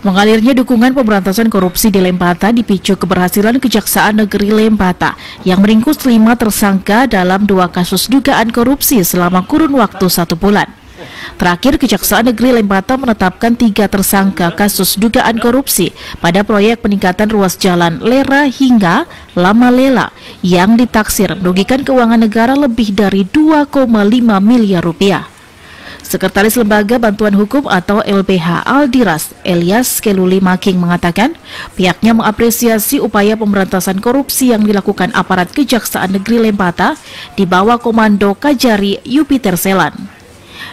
Mengalirnya dukungan pemberantasan korupsi di Lembata dipicu keberhasilan Kejaksaan Negeri Lembata yang meringkus 5 tersangka dalam 2 kasus dugaan korupsi selama kurun waktu 1 bulan. Terakhir, Kejaksaan Negeri Lembata menetapkan 3 tersangka kasus dugaan korupsi pada proyek peningkatan ruas jalan Lera hingga Lama Lela yang ditaksir merugikan keuangan negara lebih dari 2,5 miliar rupiah. Sekretaris Lembaga Bantuan Hukum atau LBH Aldiras, Elias Keluli Making mengatakan pihaknya mengapresiasi upaya pemberantasan korupsi yang dilakukan aparat Kejaksaan Negeri Lembata di bawah komando Kajari Yupiter Selan.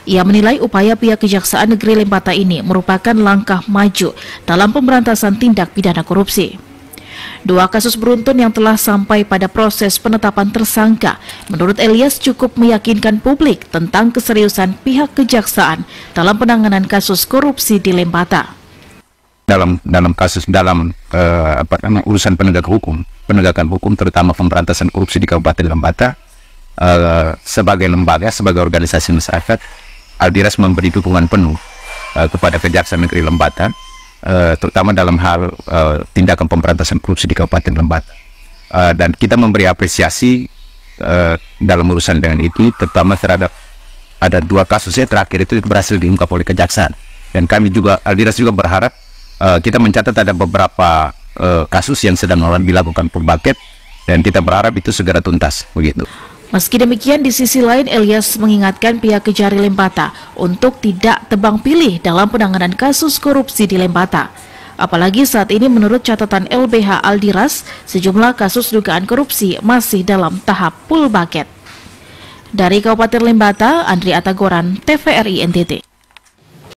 Ia menilai upaya pihak Kejaksaan Negeri Lembata ini merupakan langkah maju dalam pemberantasan tindak pidana korupsi. 2 kasus beruntun yang telah sampai pada proses penetapan tersangka, menurut Elias cukup meyakinkan publik tentang keseriusan pihak kejaksaan dalam penanganan kasus korupsi di Lembata. Dalam urusan penegakan hukum terutama pemberantasan korupsi di Kabupaten Lembata, sebagai lembaga, sebagai organisasi masyarakat, Aldiras memberi dukungan penuh kepada Kejaksaan Negeri Lembata, terutama dalam hal tindakan pemberantasan korupsi di Kabupaten Lembata. Dan kita memberi apresiasi dalam urusan dengan itu, terutama terhadap ada 2 kasusnya terakhir itu berhasil diungkap oleh Kejaksaan. Dan kami juga, Aldiras juga berharap kita mencatat ada beberapa kasus yang sedang dilakukan pembaket, dan kita berharap itu segera tuntas, begitu. Meski demikian, di sisi lain Elias mengingatkan pihak Kejari Lembata untuk tidak tebang pilih dalam penanganan kasus korupsi di Lembata. Apalagi saat ini menurut catatan LBH Aldiras, sejumlah kasus dugaan korupsi masih dalam tahap full bucket. Dari Kabupaten Lembata, Andri Atagoran, TVRI NTT.